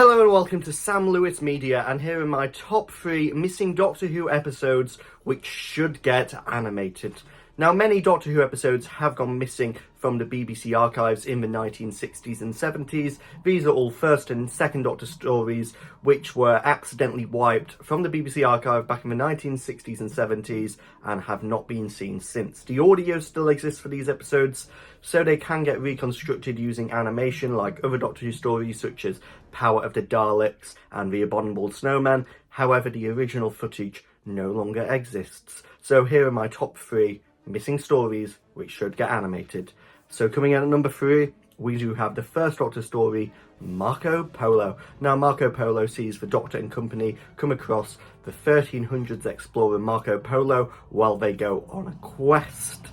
Hello and welcome to Sam Lewis Media, and here are my top 3 missing Doctor Who episodes which should get animated. Now, many Doctor Who episodes have gone missing from the BBC archives in the 1960s and 70s. These are all first and second Doctor stories which were accidentally wiped from the BBC archive back in the 1960s and 70s and have not been seen since. The audio still exists for these episodes, so they can get reconstructed using animation like other Doctor Who stories such as Power of the Daleks and The Abominable Snowman. However, the original footage no longer exists. So here are my top 3 missing stories which should get animated. So coming in at number 3, we do have the first Doctor story, Marco Polo. Now, Marco Polo sees the Doctor and company come across the 1300s explorer Marco Polo while they go on a quest.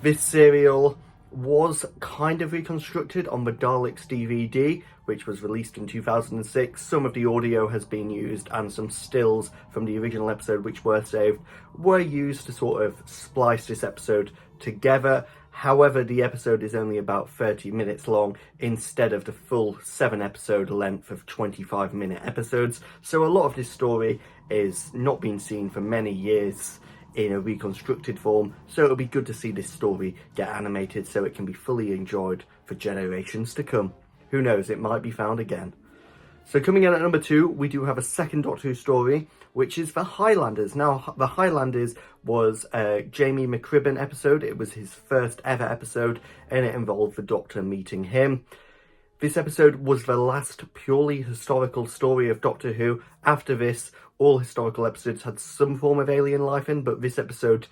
This serial was kind of reconstructed on the Daleks DVD, which was released in 2006. Some of the audio has been used, and some stills from the original episode which were saved were used to sort of splice this episode together. However, the episode is only about 30 minutes long instead of the full 7-episode length of 25-minute episodes, so a lot of this story is not been seen for many years in a reconstructed form, so it'll be good to see this story get animated so it can be fully enjoyed for generations to come. Who knows, it might be found again. So coming in at number 2, we do have a second Doctor Who story, which is The Highlanders. Now, The Highlanders was a Jamie McCribbin episode. It was his first ever episode, and it involved the Doctor meeting him. This episode was the last purely historical story of Doctor Who. After this, all historical episodes had some form of alien life in, but this episode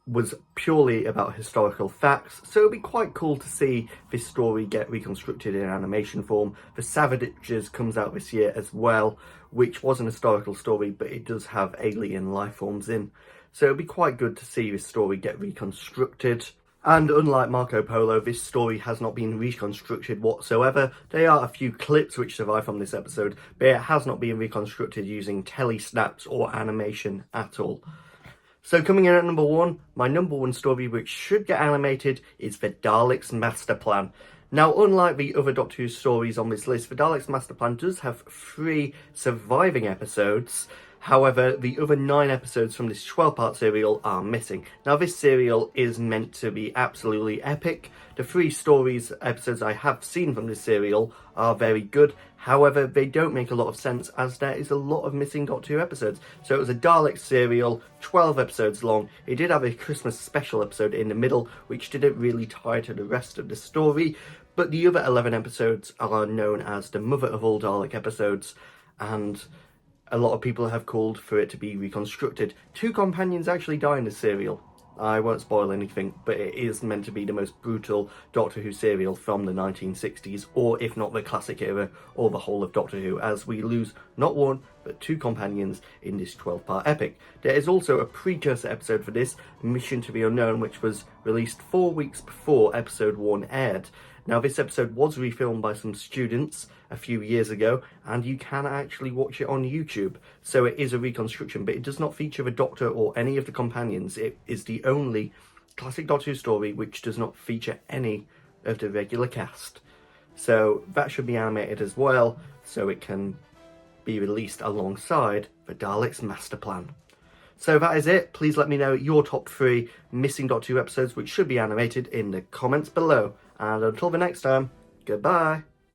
was purely about historical facts, so it'll be quite cool to see this story get reconstructed in animation form. The Savages comes out this year as well, which was an historical story, but it does have alien life forms in, so it'll be quite good to see this story get reconstructed. And unlike Marco Polo, this story has not been reconstructed whatsoever. There are a few clips which survive from this episode, but it has not been reconstructed using telesnaps or animation at all. So coming in at number 1, my number 1 story which should get animated is The Daleks Master Plan. Now, unlike the other Doctor Who stories on this list, The Daleks Master Plan does have 3 surviving episodes. However, the other 9 episodes from this 12-part serial are missing. Now, this serial is meant to be absolutely epic. The 3 episodes I have seen from this serial are very good. However, they don't make a lot of sense as there is a lot of missing Doctor Who episodes. So it was a Dalek serial, 12 episodes long. It did have a Christmas special episode in the middle, which didn't really tie to the rest of the story. But the other 11 episodes are known as the Mother of All Dalek episodes, and a lot of people have called for it to be reconstructed. 2 companions actually die in the serial. I won't spoil anything, but it is meant to be the most brutal Doctor Who serial from the 1960s, or if not the classic era, or the whole of Doctor Who, as we lose not 1, but 2 companions in this 12-part epic. There is also a precursor episode for this, Mission to the Unknown, which was released 4 weeks before episode 1 aired. Now, this episode was refilmed by some students a few years ago, and you can actually watch it on YouTube. So it is a reconstruction, but it does not feature the Doctor or any of the companions. It is the only classic Doctor Who story which does not feature any of the regular cast. So that should be animated as well, so it can be released alongside the Daleks Master Plan. So that is it. Please let me know your top 3 missing Doctor Who episodes which should be animated in the comments below. And until the next time, goodbye.